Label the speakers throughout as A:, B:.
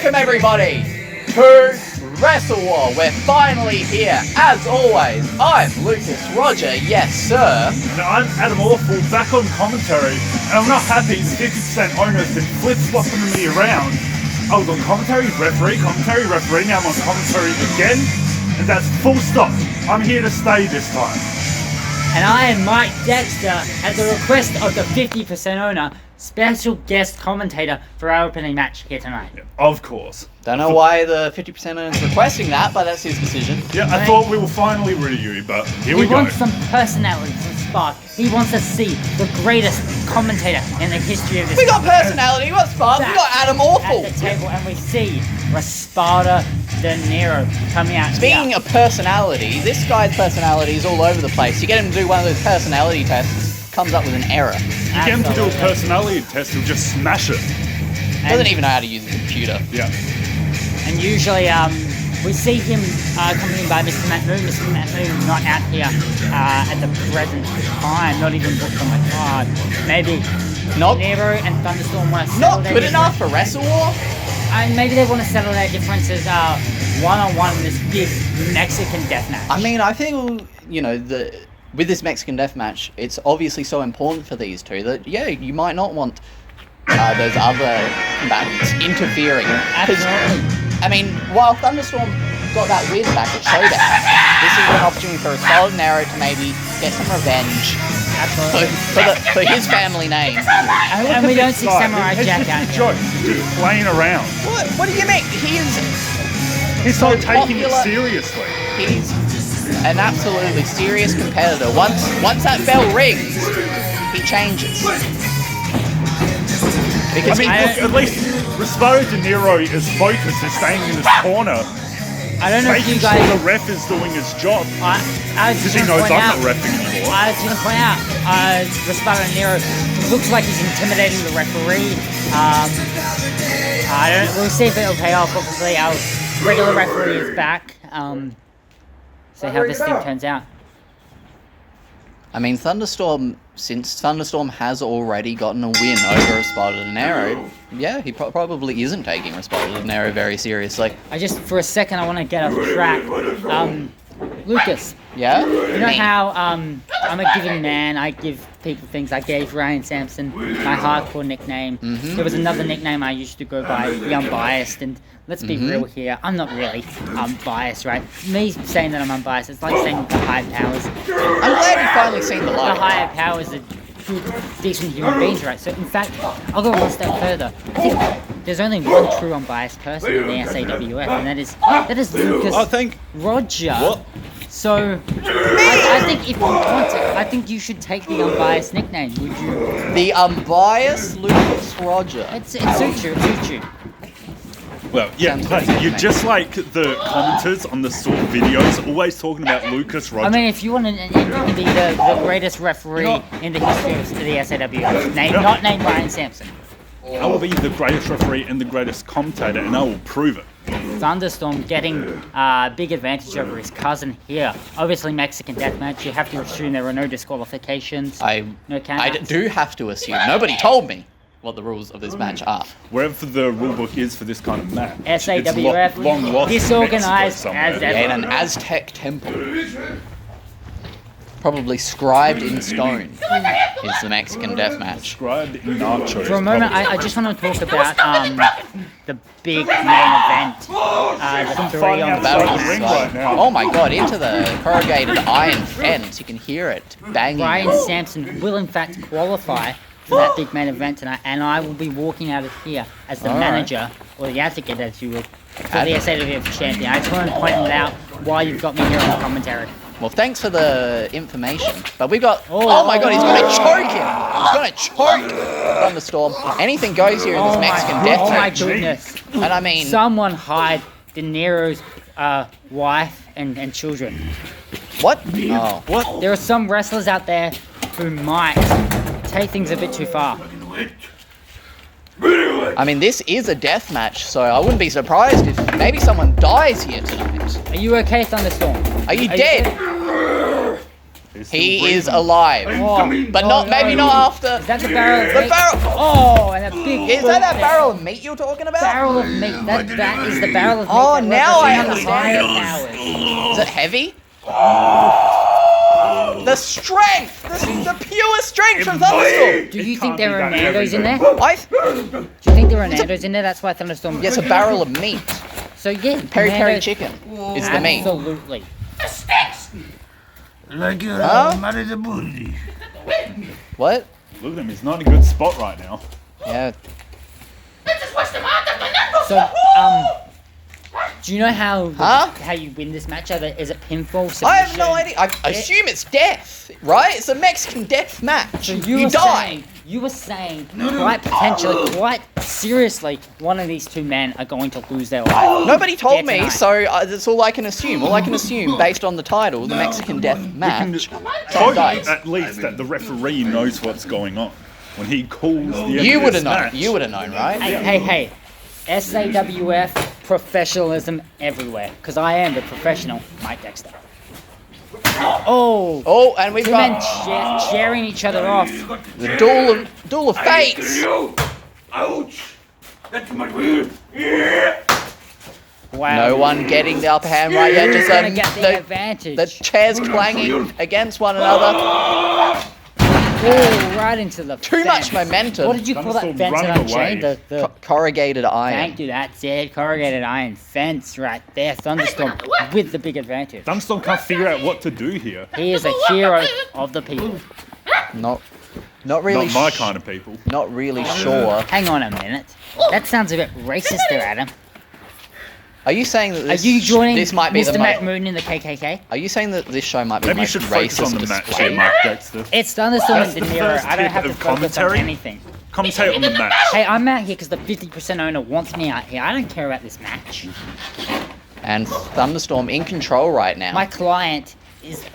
A: Welcome everybody to WrestleWar. We're finally here. As always, I'm Lucas Roger, yes sir.
B: And I'm Adam Awful, back on commentary, and I'm not happy. 50% owner's been flip-flopping me around. I was on commentary, referee, now I'm on commentary again, and that's full stop. I'm here to stay this time.
C: And I am Mike Dexter, at the request of the 50% owner, special guest commentator for our opening match here tonight.
B: Yeah, of course.
A: Don't know why the 50% owner is requesting that, but that's his decision.
B: Yeah, I thought we were finally rid of you, but here we go.
C: He wants some personality, some spark. He wants to see the greatest commentator in the history of this.
A: We got personality, we got spark, we got Adam Awful.
C: At the table, and we see Raspada de Nero coming out.
A: Speaking of personality, this guy's personality is all over the place. You get him to do one of those personality tests, comes up with an error.
B: You get him to do a personality test, he'll just smash it.
A: Doesn't even know how to use a computer.
B: Yeah.
C: And usually, we see him accompanied by Mr. Matt Moon. Mr. Matt Moon not out here at the present time, not even booked on the card. Maybe Nero and Thunderstorm want to settle
A: Not good enough for WrestleWar?
C: And maybe they want to settle their differences one-on-one in this big Mexican deathmatch.
A: I mean, I feel, you know, with this Mexican deathmatch, it's obviously so important for these two that, yeah, you might not want those other combatants interfering.
C: Absolutely.
A: I mean, while Thunderstorm got that win back at Showdown, this is an opportunity for Raspada de Nero to maybe get some revenge for his family name.
C: And we don't see Samurai Jack out here.
B: He's just playing around.
A: What do you mean?
B: He's not taking it seriously.
A: He's an absolutely serious competitor. Once that bell rings, he changes. Because
B: look, at least Raspada de Nero is focused, is staying in his corner.
C: I don't know if you
B: making
C: guys...
B: sure the ref is doing his job. Because he knows I'm not reffing anymore.
C: I was going to point out, Raspada de Nero looks like he's intimidating the referee. We'll see if it'll pay off. Obviously, our regular referee is back. See how this thing turns out.
A: I mean, since Thunderstorm has already gotten a win over Raspada de Nero, yeah, he probably isn't taking Raspada de Nero very seriously.
C: For a second, I want to get off track. Lucas.
A: Yeah?
C: You know how I'm a giving man, I give people things. I gave Ryan Sampson my hardcore nickname.
A: Mm-hmm.
C: There was another nickname I used to go by, the Unbiased, and let's be real here, I'm not really unbiased, right? Me saying that I'm unbiased, it's like saying the higher powers.
A: I'm glad you've finally seen the light.
C: The higher powers are good, decent human beings, right? So in fact, I'll go one step further. I think there's only one true unbiased person in the SAWF, and that is Lucas Roger.
B: What?
C: So, I think if you want it, I think you should take the unbiased nickname, would you?
A: The unbiased Lucas Roger.
C: It suits you.
B: Well, yeah, you're just like the commenters on the Sawf videos, always talking about Lucas Roger.
C: I mean, if you want to be the greatest referee in the history of the SAWF, not named Ryan Sampson.
B: I will be the greatest referee and the greatest commentator, and I will prove it.
C: Thunderstorm getting a big advantage over his cousin here. Obviously, Mexican deathmatch. You have to assume there are no disqualifications.
A: I do have to assume. Nobody told me what the rules of this match are.
B: Wherever the rulebook is for this kind of match.
C: SAWF,
B: long lost
C: disorganized as ever.
A: In an Aztec temple. Probably scribed in stone is the Mexican deathmatch.
B: Scribed in nachos.
C: For a moment, I just want to talk about the big main event. The three on
B: the ring right now.
A: Oh my god, into the corrugated iron fence. You can hear it banging.
C: Ryan Sampson will in fact qualify for that big main event tonight, and I will be walking out of here as the manager, or the advocate as you will, for the SAWF champion. I just want to point it out while you've got me here on the commentary.
A: Well, thanks for the information. But we've got... Oh my god, he's going to choke him! He's going to choke Thunderstorm. Anything goes here in this Mexican death
C: Oh my
A: match.
C: goodness.
A: And I mean...
C: Someone hide De Nero's wife and children.
A: What? Oh.
B: What?
C: There are some wrestlers out there who might take things a bit too far.
A: I mean, this is a death match, so I wouldn't be surprised if maybe someone dies here tonight.
C: Are you okay, Thunderstorm?
A: Are you dead?
B: He's still
A: He is
B: breathing.
A: alive.
C: Oh,
A: But
C: no,
A: not maybe
C: no.
A: not after.
C: Is that the barrel of
A: The
C: meat?
A: barrel.
C: Oh, and a big.
A: Is that barrel of meat you're talking about?
C: Barrel of meat. That is the barrel of meat.
A: Oh,
C: that
A: now I
C: represents
A: understand.
C: higher powers.
A: Is it heavy? The strength! The pure strength from Thunderstorm!
C: Do you
B: It
C: think
B: can't
C: there
B: be
C: are
B: that
C: Nandos
B: heavy,
C: in there?
B: though.
C: Do you think there are Nandos in there? That's why Thunderstorm.
A: It's a barrel of meat.
C: So yeah,
A: Peri peri
C: Nandos-
A: chicken is the meat.
C: Absolutely.
D: Like you're
A: Huh?
D: mad at the booty.
A: What?
B: Look at him, he's not in a good spot right now.
A: Yeah.
C: So do you know how
A: Huh?
C: how you win this match? Is it pinfall?
A: I have no
C: submission?
A: idea. I assume it's death, right? It's a Mexican death match.
C: So
A: You
C: were
A: die.
C: You were saying quite potentially, quite seriously, one of these two men are going to lose their life.
A: Nobody told
C: Yeah,
A: me,
C: tonight.
A: so that's all I can assume. All I can assume, based on the title, the Mexican death match. Someone
B: Hope
A: dies.
B: at least that the referee knows what's going on. When he calls the end
A: You
B: of
A: would
B: this
A: have known.
B: match,
A: You would have known, right?
C: Hey. SAWF, professionalism everywhere. Because I am the professional Mike Dexter. Oh!
A: Oh, and we've
C: Two men
A: got
C: sharing each other off.
A: the duel of fates.
D: Ouch! That's my weird. Yeah.
C: Wow.
A: No one getting the upper hand right yet. Just
C: gonna get the
A: the
C: advantage.
A: chairs clanging against one another.
C: Oh, right into the
A: Too
C: fence.
A: much momentum.
C: What did you call that
B: Thunderstorm
C: fence
B: running
C: on chain?
B: away.
C: The
A: Corrugated iron.
C: Thank you, that's it. Corrugated iron fence right there. Thunderstorm with the big advantage.
B: Thunderstorm can't figure out what to do here.
C: He is a hero of the people.
A: Not really.
B: Not my kind of people.
A: Not really sure.
C: Hang on a minute. That sounds a bit racist there, Adam.
A: Are you saying that
C: Are
A: this,
C: you joining
A: this might be
C: Mr.
A: the
C: Matt
A: most?
C: Moon in the KKK?
A: Are you saying that this show might be
B: Maybe you
A: the most
B: should focus on
A: racist
B: the match
A: display?
B: here, Mark Dexter.
C: It's Thunderstorm
B: That's
C: and
B: the
C: De Niro.
B: first
C: I don't
B: bit
C: have to
B: of
C: focus on
B: commentary.
C: anything.
B: Commentate on the match.
C: Hey, I'm out here because the 50% owner wants me out here. I don't care about this match.
A: And Thunderstorm in control right now.
C: My client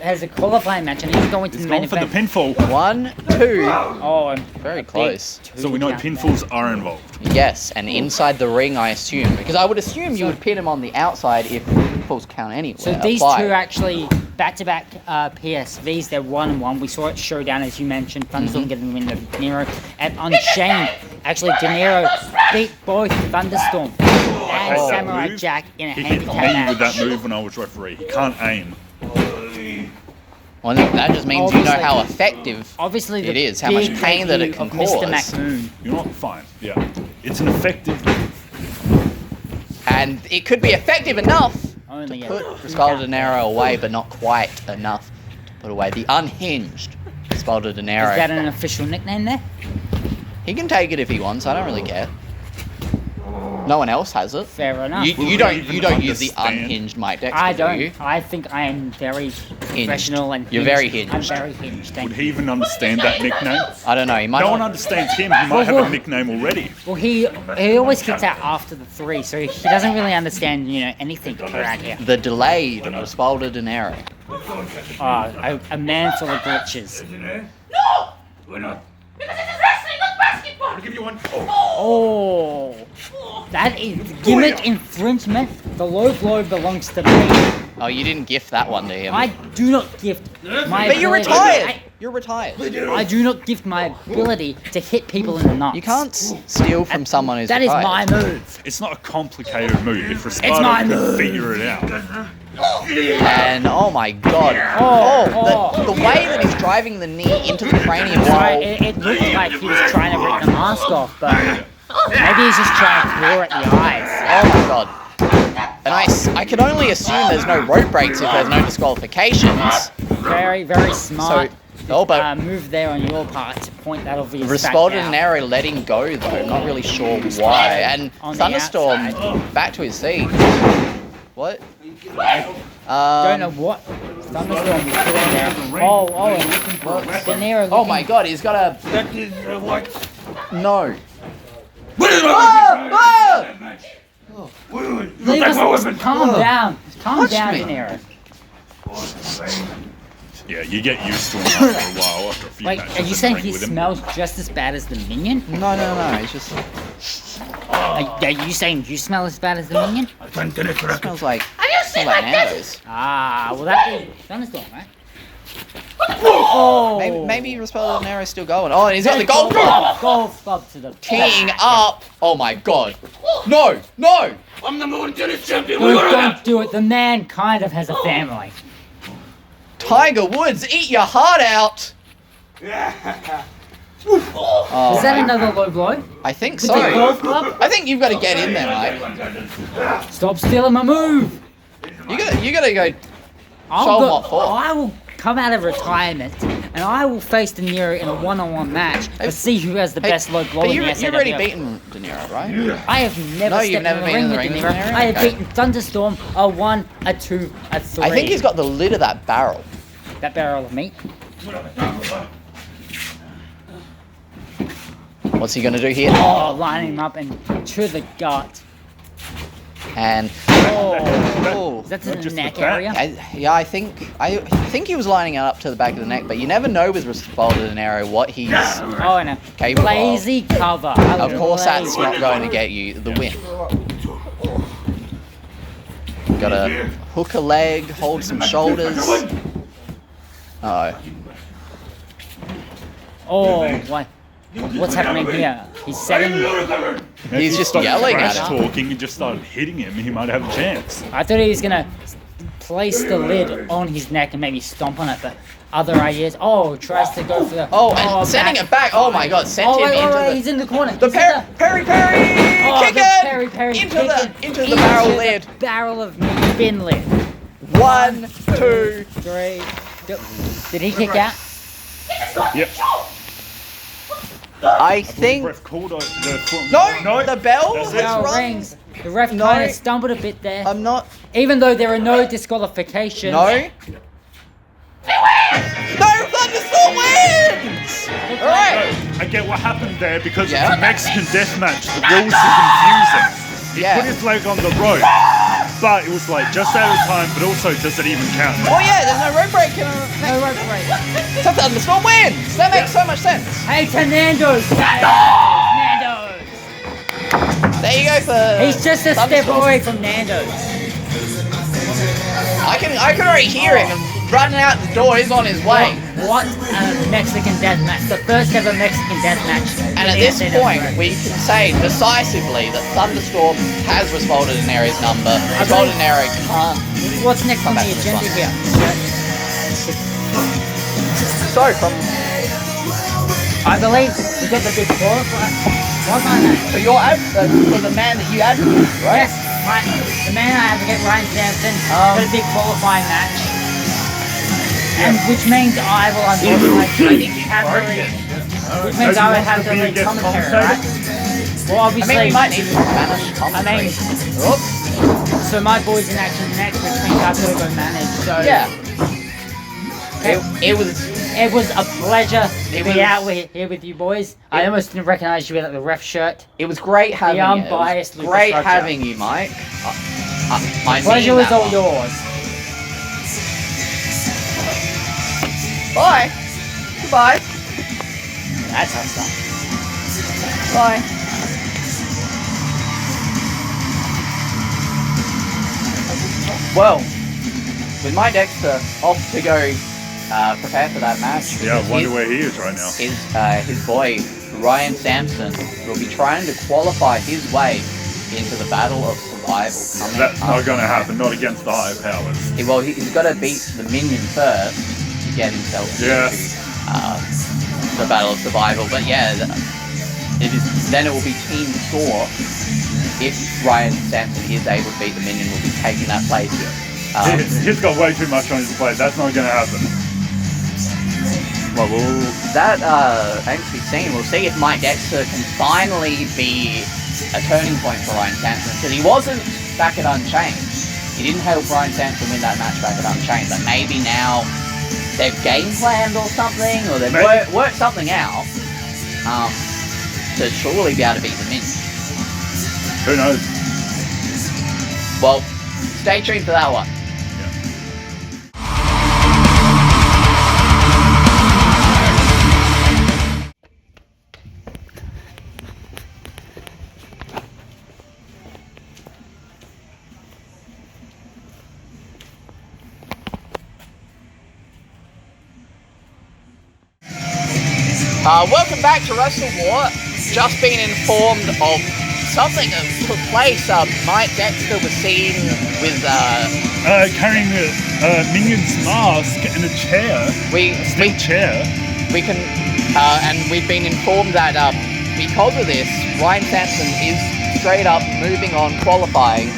C: has a qualifying match and he's going to
B: He's
C: the main
B: going for the
C: event.
B: pinfall.
A: 1, 2.
C: Oh, and
A: Very
C: a big
A: close.
C: two
B: So we know
C: count.
B: pinfalls are involved.
A: Yes, and inside the ring, I assume, because I would assume you would pin him on the outside if pinfalls count anywhere.
C: So these
A: apply.
C: two are actually back-to-back PSVs. They're 1-1. We saw it showdown, as you mentioned. Thunderstorm getting the win over De Niro. And Unchained, actually, De Niro beat both Thunderstorm and
B: Oh.
C: Samurai
B: Move.
C: Jack in a
B: He hit
C: handicap
B: me
C: match.
B: with that move when I was referee. He can't aim.
A: Well, that just means you know
C: Obviously-
A: how effective
C: Obviously, the
A: it is, how much
C: big
A: pain that it
C: debut
A: can
C: of Mr.
A: cause.
C: McMoon.
B: You're not fine. Yeah. It's an effective
A: And it could be effective enough
C: Only
A: to
C: a
A: put
C: two
A: Respaldo
C: count.
A: De Niro away, but not quite enough to put away the unhinged Respaldo De
C: Is that
A: Niro.
C: an official nickname there?
A: He can take it if he wants. I don't really care. No one else has it.
C: Fair enough.
A: You don't use the
B: understand?
A: unhinged Mike Dexter.
C: I
A: do
C: don't.
A: you?
C: I think I am very professional and
A: You're very hinged.
C: I'm very hinged. Thank
B: Would
C: you.
B: he even understand that nickname?
A: I don't know. He might
B: No one
A: not.
B: understands him. He might have a nickname already.
C: Well, he always gets out after the 3, so he doesn't really understand anything around here.
A: The delayed Respaldo De Niro.
C: A man full of glitches.
D: We're not.
B: I'll give you one.
C: Oh, that is gimmick infringement. The low blow belongs to me.
A: Oh, you didn't gift that one to him.
C: I do not gift my.
A: But you're
C: ability-
A: retired. You're retired.
C: I do not gift my ability to hit people in the nuts.
A: You can't steal from someone who's
C: That is
A: retired.
C: my move.
B: It's not a complicated move. If
C: It's
B: Respaldo
C: my
B: can
C: move.
B: figure it out.
A: And oh my god. The way that he's driving the knee into the cranium
C: Sorry,
A: while
C: it looked like he was trying to rip the mask off, but maybe he's just trying to claw at the eyes.
A: oh my god. And I can only assume there's no rope breaks if there's no disqualifications.
C: Very, very smart.
A: But
C: Move there on your part to point that obvious fact
A: Respaldo
C: out.
A: De Niro letting go though, not really sure why. And
C: On the
A: Thunderstorm
C: outside.
A: back to his seat. What?
C: Don't know what Thunderstorm was doing there. Oh, and looking for De Niro.
A: Oh my god, he's got a
D: That is what?
A: no.
D: What is
A: Ah!
C: Leave us, calm down. Calm
A: Touch
C: down,
A: me.
C: De Niro.
B: Yeah, you get used to him after a while. After a few
C: Wait,
B: matches
C: are you
B: and
C: saying
B: drink
C: he
B: with him.
C: smells just as bad as the Minion?
A: No, it's just
C: Are you saying you smell as bad as the Minion?
A: smells like Nando's.
C: Ah, well that'd be Thunderstorm, right? Oh!
A: Maybe Respaldo de Nero's still going. Oh, and he's got the golf club.
C: Golf club to the
A: Teeing
C: back.
A: up. Oh my god. No, no.
D: I'm the #1 tennis champion.
C: Dude,
D: What
C: don't do it. The man kind of has a family.
A: Tiger Woods, eat your heart out. Oh,
C: Is that another low blow?
A: I think
C: With
A: so.
C: the golf club?
A: I think you've got to get in there, mate.
C: Stop stealing my move.
A: You gotta go. Show 'em what for.
C: I will come out of retirement and I will face De Niro in a one-on-one match to see who has the best low blow
A: But
C: in
A: you've
C: the
A: already
C: SAW.
A: beaten De Niro, right?
C: I have never
A: No,
C: stepped
A: you've never
C: in
A: been in the ring
C: with
A: with
C: De
A: De
C: Niro.
A: Niro?
C: I have
A: Okay.
C: beaten Thunderstorm a 1, a 2, a 3.
A: I think he's got the lid of that barrel.
C: that barrel of meat.
A: What's he gonna do here?
C: Oh, line him up and to the gut.
A: And
C: Oh, that's in the
B: Just
C: neck
B: the back.
C: area.
A: I think he was lining it up to the back of the neck, but you never know with Respaldo de Niro what he's.
C: Oh, and a
A: Capable of.
C: lazy cover.
A: Of course, that's not going to get you the win. Gotta hook a leg, hold some shoulders. Oh,
C: Oh, what? What's happening here? He's setting.
A: He's
B: If
A: just
B: stopped
A: yelling
B: trash
A: at him.
B: talking and just started hitting him, he might have a chance.
C: I thought he was gonna place the lid on his neck and maybe stomp on it, but other ideas. Oh, tries to go for the.
A: oh, and sending it back. Oh my God, sent
C: Oh,
A: him
C: wait,
A: into
C: wait,
A: the.
C: he's in the corner.
A: The
C: He's in
A: Perry
C: Oh,
A: kick
C: the
A: it
C: Perry
A: into the barrel lid.
C: Barrel of fin lid.
A: 1, 2.
C: 3. Did he kick out?
B: Yep.
A: I think.
B: Ref called the
A: No, the bell
B: That's
A: has
B: it.
C: Bell
A: rung.
C: rings. The ref
A: No.
C: kind of stumbled a bit there.
A: I'm not.
C: Even though there are no disqualifications.
A: No. No, Thunderstorm wins! Alright.
B: I get what happened there because
A: Yeah.
B: it's a Mexican death match. The rules are confusing. He
A: Yeah.
B: put his leg on the rope, but it was like just out of time, but also does it even count?
A: Oh yeah, there's no rope break.
C: No rope break.
A: So Thunderstorm wins! That makes so much sense.
C: Hey, to Nando's. Nando's.
A: There you go for.
C: He's just a step
A: Thunderstorm.
C: away from Nando's.
A: I can already hear him running out the door. He's on his way.
C: What a Mexican death match. The first ever Mexican death match.
A: And at this point, we can say decisively that Thunderstorm has Respaldo de Nero's number. Respaldo de Nero can't.
C: What's next on
A: Come
C: the
A: back to this
C: agenda
A: one.
C: here?
A: So from
C: I believe we got the big qualifier. What's on that?
A: for your for the man that you advocate, right?
C: Yes, the man I advocate, Ryan Sampson, got a big qualifying match. And which means I will unfortunately have the which means I would have the lead commentary, right? Well,
A: I
C: obviously,
A: mean, we might need some Spanish
C: I
A: commentary.
C: mean,
A: Oops.
C: so my boy's in action next, which means I've got to go manage. So
A: Yeah. It was.
C: it was a pleasure to
A: It
C: be
A: was-
C: out here with you boys. I almost didn't recognize you without the ref shirt.
A: It was great having you. It was
C: unbiased Lucas
A: great
C: Rocha.
A: having you, Mike. I
C: Pleasure
A: mean
C: was
A: that
C: all
A: one.
C: yours.
A: Bye. Goodbye.
C: That's how stuff.
A: Bye. Well, with Mike Dexter off to go prepare for that match.
B: Yeah, I
A: because
B: wonder where he is right now.
A: his boy Ryan Sampson will be trying to qualify his way into the Battle of Survival coming
B: That's
A: up.
B: not going to happen, not against the high powers.
A: Well, he's got to beat the minion first to get himself
B: Yeah.
A: into the Battle of Survival. But yeah, then it will be Team Thor. If Ryan Sampson is able to beat the minion, will be taking that place.
B: He's got way too much on his plate. That's not going to happen.
A: Well, that remains to be seen. We'll see if Mike Dexter can finally be a turning point for Ryan Sampson, because he wasn't back at Unchained. He didn't help Ryan Sampson win that match back at Unchained, but maybe now they've game planned or something, or they've worked something out to surely be able to beat the minion.
B: Who knows?
A: Well, stay tuned for that one. Welcome back to WrestleWar. Just been informed of something that took place. Mike Dexter was seen with
B: carrying a Minion's mask and a chair. Steel chair.
A: We can, and we've been informed that because of this, Ryan Sampson is straight up moving on, qualifying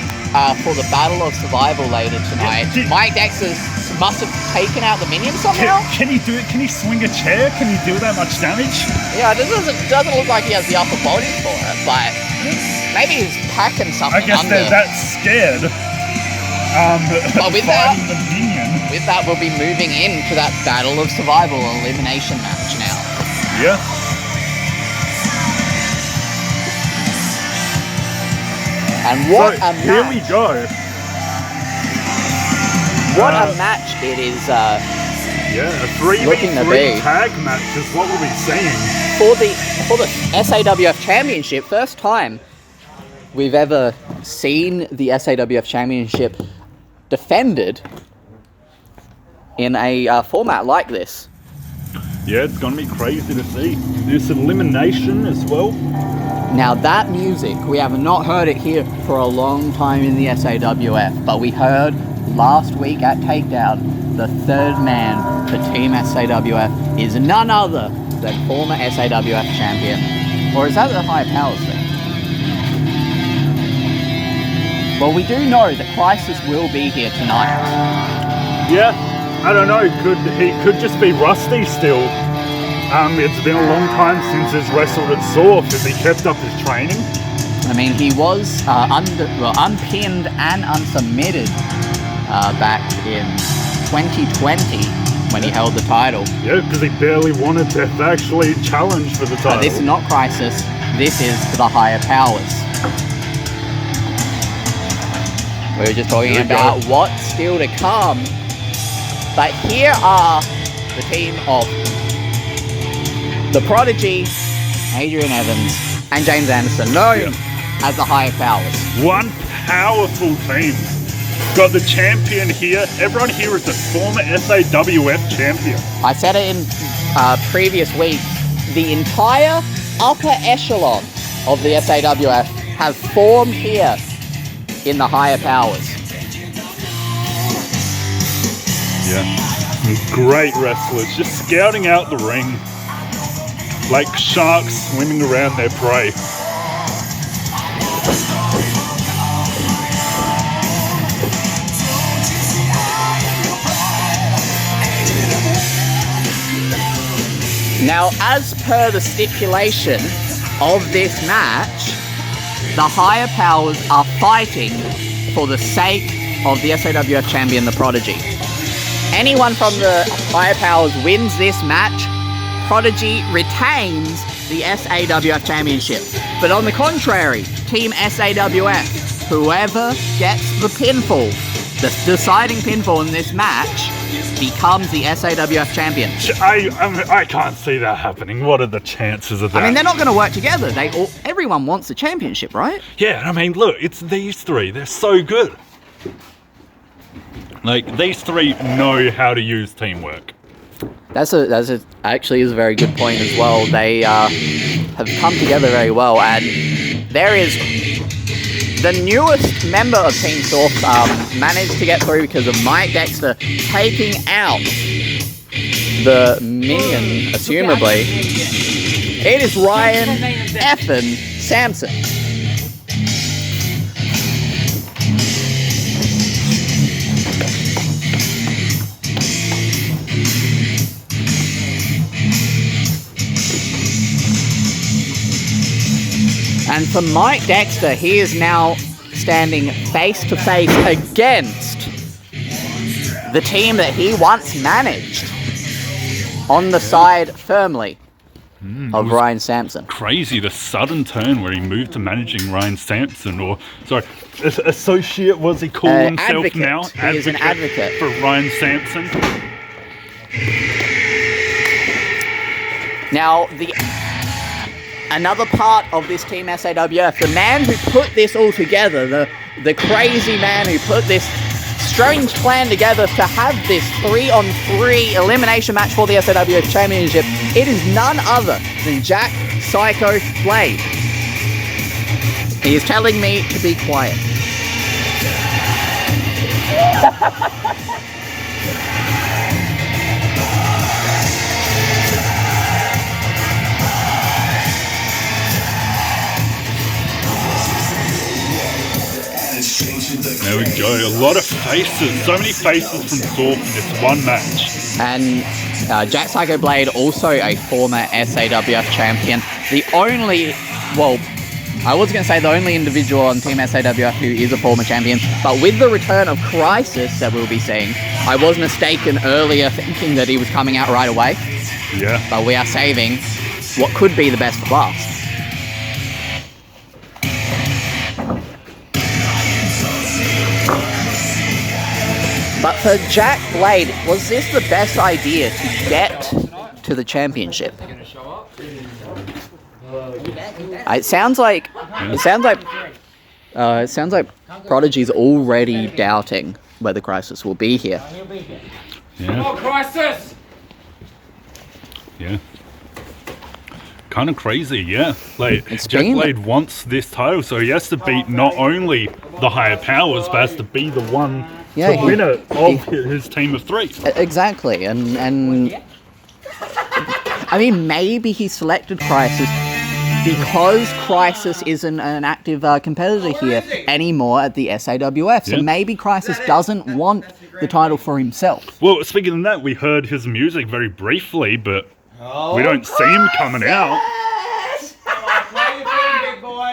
A: for the Battle of Survival later tonight. Mike Dexter must have taken out the Minion somehow.
B: Can he do it? Can he swing a chair? Can he do that much damage?
A: Yeah, it doesn't look like he has the upper body for it, but maybe he's packing something.
B: I guess they're that scared.
A: But with
B: fighting the Minion.
A: With that, we'll be moving into that Battle of Survival elimination match now.
B: Yeah.
A: And what a match!
B: Here we go.
A: What a match it is.
B: Yeah, a 3v3 tag match is what we'll be seeing.
A: For the SAWF Championship, first time we've ever seen the SAWF Championship defended in a format like this.
B: Yeah, it's gonna be crazy to see. This elimination as well.
A: Now that music, we have not heard it here for a long time in the SAWF, but we heard last week at Takedown, the third man for Team SAWF is none other than former SAWF champion. Or is that the High Powers thing? Well, we do know that Crisis will be here tonight.
B: Yeah, I don't know, he could just be rusty still. It's been a long time since he's wrestled at Sawf. Has he kept up his training?
A: I mean, he was unpinned and unsubmitted back in 2020 when he held the title.
B: Yeah, because he barely wanted to actually challenge for the title.
A: This is not Crisis, this is the Higher Powers. We were just talking about what's still to come, but here are the team of The Prodigy, Adrian Evans, and James Anderson, known as the Higher Powers.
B: One powerful team. Got the champion here. Everyone here is the former SAWF champion.
A: I said it in previous weeks. The entire upper echelon of the SAWF have formed here in the Higher Powers.
B: Yeah. Great wrestlers, just scouting out the ring. Like sharks swimming around their prey.
A: Now, as per the stipulation of this match, the Higher Powers are fighting for the sake of the SAWF champion, the Prodigy. Anyone from the Higher Powers wins this match, Prodigy retains the SAWF Championship. But on the contrary, Team SAWF, whoever gets the pinfall, the deciding pinfall in this match, becomes the SAWF champion.
B: I can't see that happening. What are the chances of that?
A: I mean, they're not going to work together. Everyone wants the championship, right?
B: Yeah, I mean, look, it's these three. They're so good. Like, these three know how to use teamwork.
A: That's actually is a very good point as well. They have come together very well, and there is the newest member of Team Sawf managed to get through because of Mike Dexter taking out the Minion, assumably. It is Ryan effing Sampson. And for Mike Dexter, he is now standing face to face against the team that he once managed, on the side firmly of Ryan Sampson.
B: Crazy, the sudden turn where he moved to managing Ryan Sampson, or sorry, associate was he calling himself
A: advocate.
B: now?
A: He is an advocate
B: for Ryan Sampson.
A: Now, another part of this Team SAWF, the man who put this all together, the crazy man who put this strange plan together to have this 3-on-3 elimination match for the SAWF Championship. It is none other than Jack Psycho Blade. He is telling me to be quiet.
B: There we go. A lot of faces. So many faces from Sawf in this one match.
A: And Jack Psycho Blade, also a former SAWF champion. The only, well, I was going to say the only individual on Team SAWF who is a former champion, but with the return of Crisis that we'll be seeing, I was mistaken earlier thinking that he was coming out right away.
B: Yeah.
A: But we are saving what could be the best for last. But for Jack Blade, was this the best idea to get to the championship? It sounds like Prodigy's already doubting whether Crisis will be here.
B: Yeah.
D: Oh, Crisis!
B: Yeah. Kind of crazy, yeah. Like,
A: It's
B: Jack
A: been-
B: Blade wants this title, so he has to beat not only the higher powers, but has to be the one
A: Yeah,
B: to win it of his team of 3.
A: Exactly, and I mean, maybe he selected Crisis because Crisis isn't an active competitor here anymore at the SAWF. So
B: Yeah.
A: maybe Crisis doesn't want the title for himself.
B: Well, speaking of that, we heard his music very briefly, but we don't see him coming out.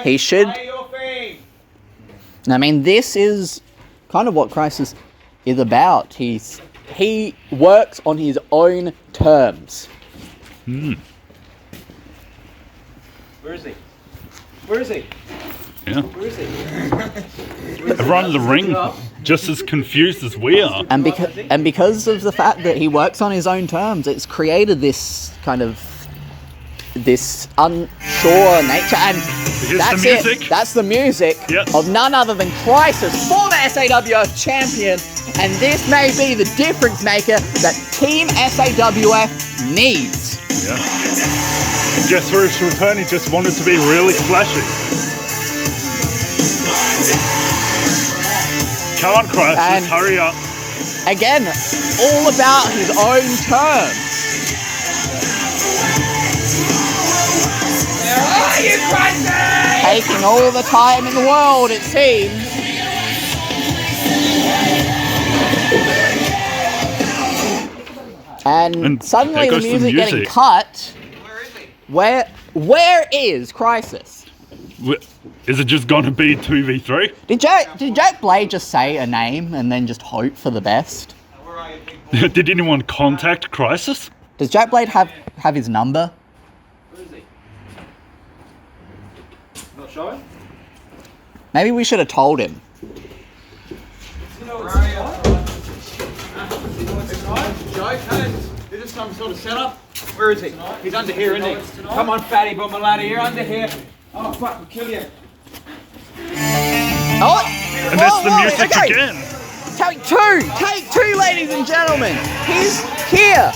A: He should. I mean, this is kind of what Crisis is about. He works on his own terms.
E: Where is he? Where is he?
B: Yeah.
E: Where is he?
B: Everyone in the ring just as confused as we are.
A: And because of the fact that he works on his own terms, it's created this kind of this unsure nature. And
B: Here's
A: that's
B: the music.
A: it. That's the music
B: Yep.
A: of none other than Crisis, former SAWF champion. And this may be the difference maker that Team SAWF needs.
B: Yeah. Guess for his return, he just wanted to be really flashy. Come on, Crisis,
A: And-
B: hurry up.
A: Again, all about his own terms.
D: Where are you, Crisis?
A: Taking all the time in the world, it seems. And suddenly
B: there
A: the
B: goes the
A: music getting
B: music.
A: cut. Where is Crisis?
B: Is it just gonna be 2v3?
A: Did Jack Blade just say a name and then just hope for the best?
B: Did anyone contact Crisis?
A: Does Jack Blade have his number?
E: Where is he? Not showing?
A: Maybe we should have told him.
E: You know what's tonight? You know what's tonight? Joe, is this some sort of setup? Where is he? He's under here, isn't he? Come on, fatty bum ladder, you're under here. Oh, fuck, we'll kill you.
A: Oh!
B: And that's the music
A: okay.
B: again.
A: Take two, ladies and gentlemen. He's here.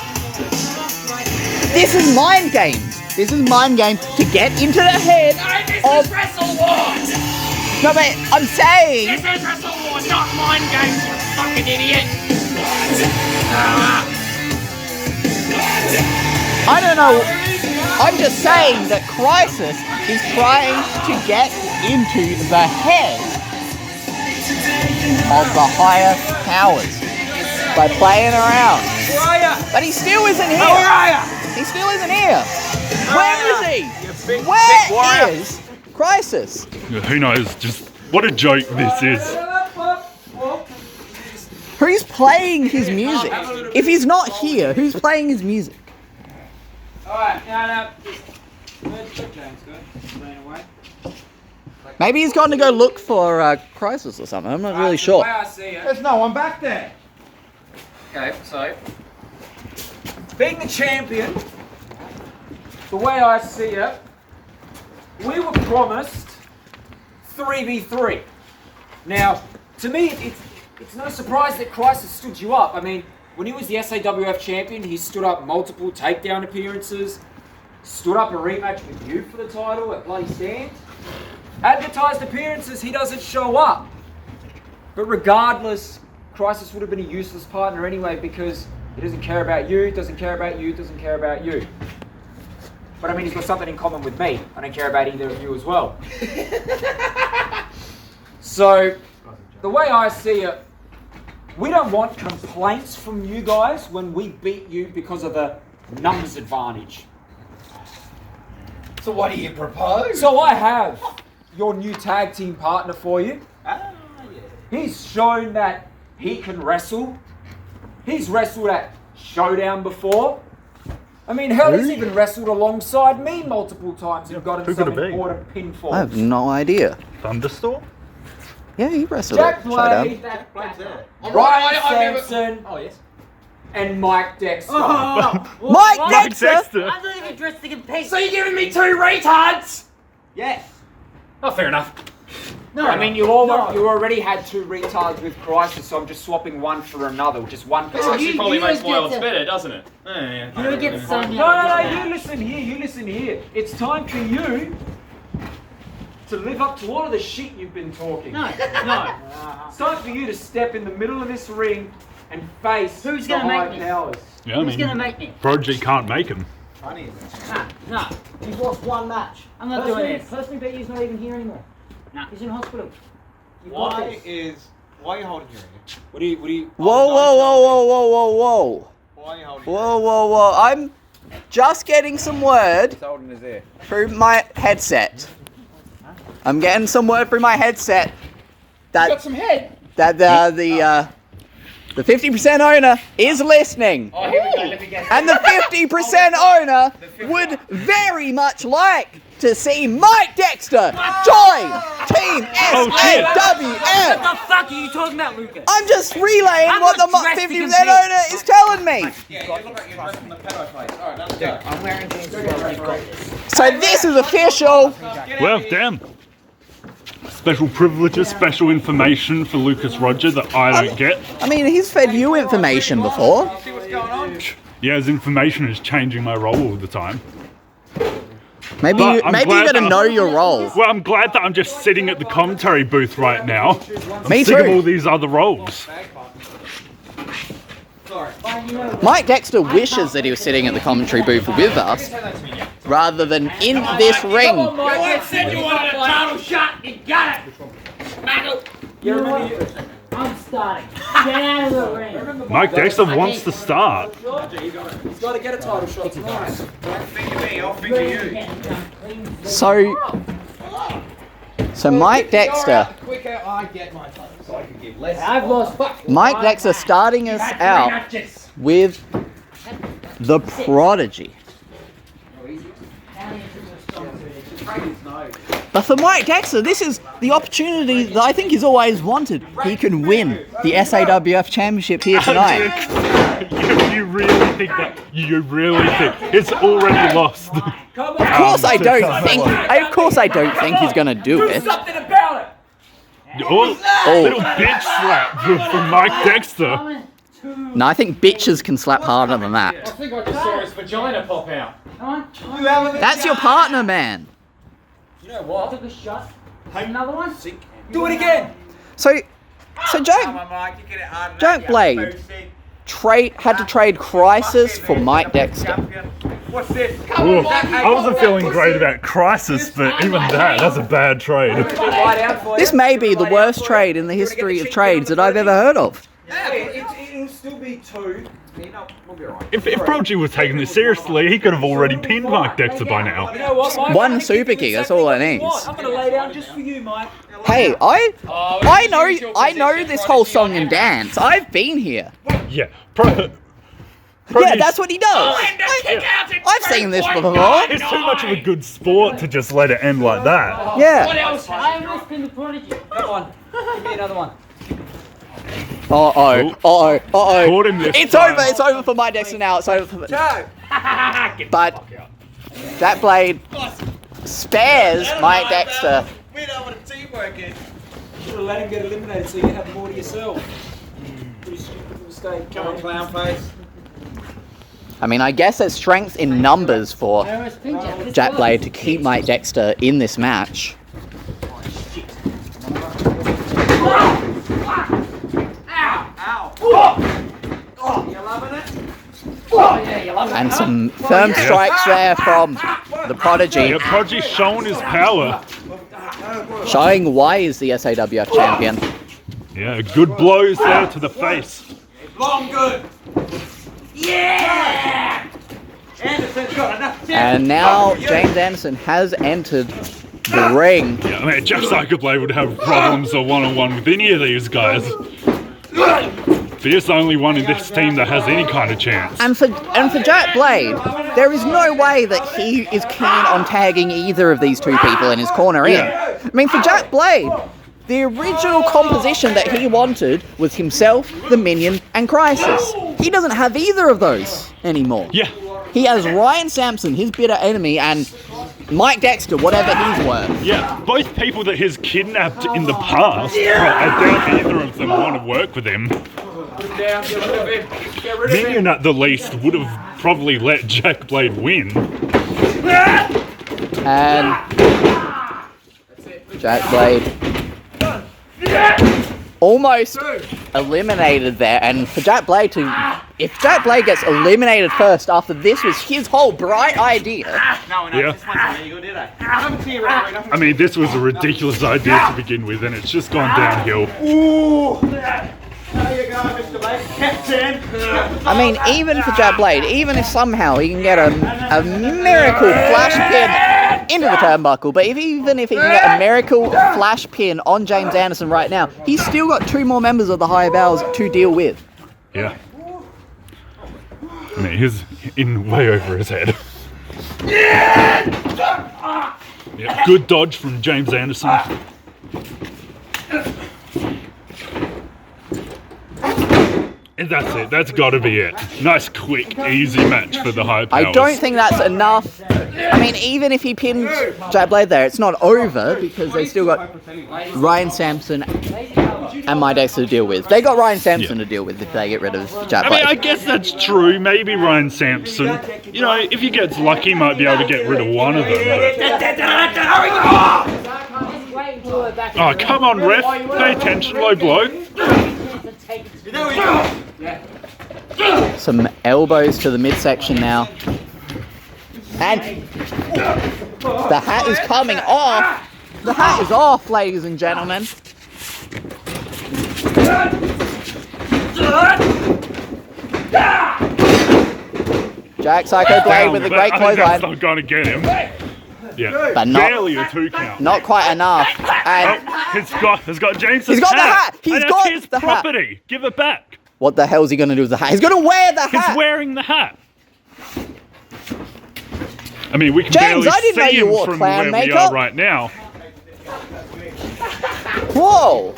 A: This is mind games. This is mind games to get into the head of.
D: WrestleWar!
A: No, but I'm saying.
D: This is WrestleWar, not mind games, you fucking idiot!
A: I don't know. I'm just saying that Crisis is trying to get into the head of the higher powers by playing around.
E: Where are ya?
A: But he still isn't here.
E: Where are ya?
A: He still isn't here. Where is he?
E: big
A: Where
E: warrior.
A: is Crisis?
B: Who knows? Just what a joke this is.
A: Who's playing his music? If he's not here, who's playing his music?
E: Alright, no. Where's James go? Ran away.
A: Maybe he's gone to go look for Crisis or something. I'm not really
E: The
A: sure.
E: way I see it.
F: There's no one back there.
E: Okay, so being the champion, the way I see it, we were promised 3v3. Now, to me,
F: it's no surprise that Christ has stood you up. I mean, when he was the SAWF champion, he stood up multiple takedown appearances, stood up a rematch with you for the title at Bloody Stand. Advertised appearances, he doesn't show up. But regardless, Crisis would have been a useless partner anyway because he doesn't care about you, doesn't care about you, doesn't care about you. But I mean, he's got something in common with me. I don't care about either of you as well. So, the way I see it, we don't want complaints from you guys when we beat you because of a numbers advantage.
E: So what do you propose?
F: So I have your new tag team partner for you. He's shown that he can wrestle. He's wrestled at Showdown before. I mean, hell, he's even wrestled alongside me multiple times and gotten some important pinfalls.
A: I have no idea.
B: Thunderstorm?
A: Yeah, he wrestled
F: Jack
A: at Showdown.
F: Blade, Ryan Sampson, and Mike Dexter.
A: Mike Dexter!
C: I'm not even dressed to compete.
E: So you're giving me 2 retards?
F: Yes.
E: Oh, fair enough.
F: No, I mean, you already had 2 retards with Crisis, so I'm just swapping one for another, just one for
C: Listen,
F: us.
C: you
D: Probably
C: don't
D: makes my
C: get
D: odds
C: to-
D: better, doesn't it?
C: You don't get some.
F: No, you listen here. It's time for you to live up to all of the shit you've been talking.
C: No.
F: It's time for you to step in the middle of this ring and face
C: Who's
F: the
C: gonna make
F: high
C: me?
F: powers.
B: Yeah, I
C: Who's
B: mean,
C: gonna make me?
B: Prodigy can't make him.
C: No.
G: He's lost one match.
C: I'm not doing this.
G: Personally, bet he's not even here anymore.
C: No.
G: He's in hospital.
E: Why are you holding your ear?
F: What do you?
A: Whoa.
E: Why are you holding
A: Whoa. I'm just getting some word
E: He's holding his ear.
A: through my headset. I'm getting some word through my headset that
E: some head.
A: that the 50% owner is listening.
E: Oh, here we go. Let me guess.
A: And the 50% owner would very much like to see Mike Dexter join Team SAWF.
C: What the fuck are you talking about, Lucas?
A: I'm just relaying
C: I'm
A: what the
C: not dressed to
A: 50%
C: compete.
A: owner is telling me.
E: Yeah, you look like you're dressed from the pedo place. Alright, let's go.
G: I'm wearing jeans as well. You've got this.
A: So this is official.
B: Well, damn. Special privileges, special information for Lucas Roger that I don't get.
A: I mean, he's fed you information before.
E: See what's going on?
B: Yeah, his information is changing my role all the time.
A: Maybe
B: But
A: you,
B: I'm
A: maybe you
B: glad
A: gotta
B: that-
A: know your role.
B: Well, I'm glad that I'm just sitting at the commentary booth right now.
A: Me
B: Sick of all
A: too.
B: these other roles.
E: Sorry.
A: Mike Dexter wishes that he was sitting at the commentary booth with us, rather than in this ring.
D: You said you wanted a title shot. You got it.
C: You know what? I'm starting. Get out of the ring.
B: Mike Dexter wants to start.
F: He's got to get a title shot tonight.
E: Don't finger me, I'll finger you.
A: So Mike Dexter,
E: The quicker I get my title, so I can give less.
G: I've lost.
A: Mike Dexter starting us out with the Prodigy. But for Mike Dexter, this is the opportunity that I think he's always wanted. He can win the SAWF Championship here tonight.
B: You really think that? You really think it's already lost?
A: Of course I don't think he's gonna do it.
F: Something about it.
B: Oh, little bitch slap from Mike Dexter.
A: No, I think bitches can slap harder than that.
D: I think I just saw his vagina pop out.
A: That's your partner, man.
F: You know what?
G: Took a shot. Another one.
F: Do it again.
A: So
E: Come
A: Jack
E: on, Mike, you get it hard enough, you
A: Blade
E: pussy.
A: had to trade Crisis for Mike Dexter.
E: Champion. What's this?
B: Ooh, I wasn't feeling great about Crisis, but even that's a bad trade.
F: Right out for
A: This
F: you.
A: may be the worst trade in the history of trades that I've ever heard of.
F: Yeah, it'll still be 2.
E: You know, we'll be alright.
B: If Prodigy was taking this seriously, he could have already pinned Mike Dexter by
F: You
B: now.
F: know what, Mike?
A: One
F: I can
A: super
F: give you
A: kick, that's
F: exactly
A: all
F: what
A: it
F: you
A: needs.
F: want. I'm gonna lay down just for you, Mike.
A: Hey, I know this whole song and dance. I've been here.
B: Yeah,
A: Yeah, that's what he does. I've seen this before.
B: It's too much of a good sport to just let it end like that.
A: Yeah.
C: I'm risking the Prodigy.
F: Come on. Give me another one.
B: Caught him this
A: It's
B: time.
A: over. It's over for Mike Dexter now. It's over for.
F: Joe.
A: But that blade spares Mike Dexter.
E: We know what a teamwork is.
F: should have let him get eliminated so you have more to yourself. Pretty stupid mistake.
E: Come on, clown face.
A: I mean, I guess there's strength in numbers for Jack Blade to keep Mike Dexter in this match. And some firm strikes there from the Prodigy.
B: Yeah, Prodigy's showing his power.
A: Showing why he's the SAWF champion.
B: Yeah, good blows there to the face.
E: Long good. Yeah! Anderson's got enough.
A: And now James Anderson has entered the ring.
B: Yeah, I mean, Jack Psycho Blade would have problems one-on-one with any of these guys. But he's the only one in this team that has any kind of chance.
A: And for Jack Blade, there is no way that he is keen on tagging either of these two people in his corner in. I mean, for Jack Blade, the original composition that he wanted was himself, the Minion, and Crisis. He doesn't have either of those anymore.
B: Yeah.
A: He has Ryan Sampson, his bitter enemy, and Mike Dexter, whatever he's worth.
B: Yeah, both people that he's kidnapped in the past, I doubt either of them want to work with him. Minion at the least would have probably let Jack Blade win.
A: And Jack Blade almost eliminated there, and for Jack Blade to... If Jack Blade gets eliminated first after this was his whole bright idea...
B: I mean, this was a ridiculous idea to begin with, and it's just gone downhill.
E: There you go, Mr. Blade. Captain.
A: I mean, even for Jack Blade, even if somehow he can get a miracle flash pin into the turnbuckle, but even if he can get a miracle flash pin on James Anderson right now, he's still got two more members of the High Vowels to deal with.
B: Yeah. I mean, he's in way over his head. Yeah, good dodge from James Anderson. And that's it. That's got to be it. Nice, quick, easy match for the High Powers.
A: I don't think that's enough. I mean, even if he pins Jack Blade there, it's not over because they still got Ryan Sampson and Mike Dexter to deal with. They got Ryan Sampson to deal with if they get rid of Jack
B: I
A: Blade.
B: mean, I guess that's true. Maybe Ryan Sampson, you know, if he gets lucky, he might be able to get rid of one of them. But... Oh, come on, ref. Pay attention, low blow.
A: Some elbows to the midsection now. And the hat is coming off. The hat is off, ladies and gentlemen. Jack Psycho Blade with a great
B: I think that's
A: clothesline.
B: not going to get him. Yeah,
A: But not-
B: barely a 2 count.
A: Not quite enough. And
B: He's got James's
A: He's got the hat! He's
B: and that's
A: got
B: his
A: the hat!
B: property. Give it back.
A: what the hell is he going to do with the hat? He's going to wear the hat!
B: He's wearing the hat. I mean, we can
A: James,
B: barely
A: I didn't know
B: see
A: you
B: him
A: wore
B: from
A: clown
B: where we
A: makeup.
B: are right now.
A: Whoa!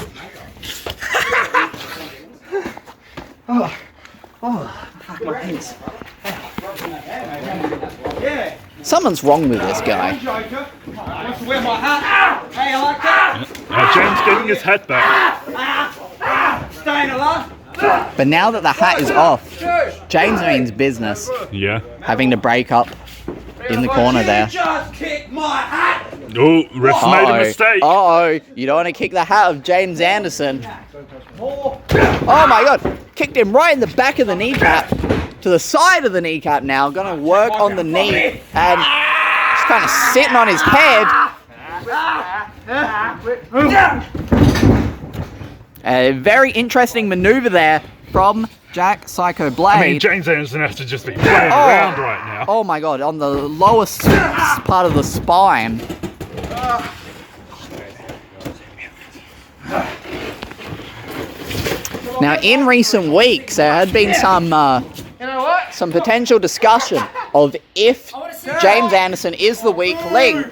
A: Something's wrong with this guy.
E: Joker. Wants to wear my hat. Hey, you like that?
B: James getting his hat back.
E: Staying alive.
A: But now that the hat is off, James means business.
B: Yeah.
A: Having to break up in the corner there.
E: You just kicked my hat.
B: Oh, ref's made a mistake.
A: Uh-oh. You don't want to kick the hat of James Anderson. Oh my god. Kicked him right in the back of the kneecap. To the side of the kneecap now. Gonna work on the knee. And just kind of sitting on his head. A very interesting maneuver there from Jack Psycho Blade.
B: I mean, James Anderson has to just be playing around right now.
A: Oh my god, on the lowest part of the spine. Now, in recent weeks, there had been some potential discussion of if James Anderson is the weak link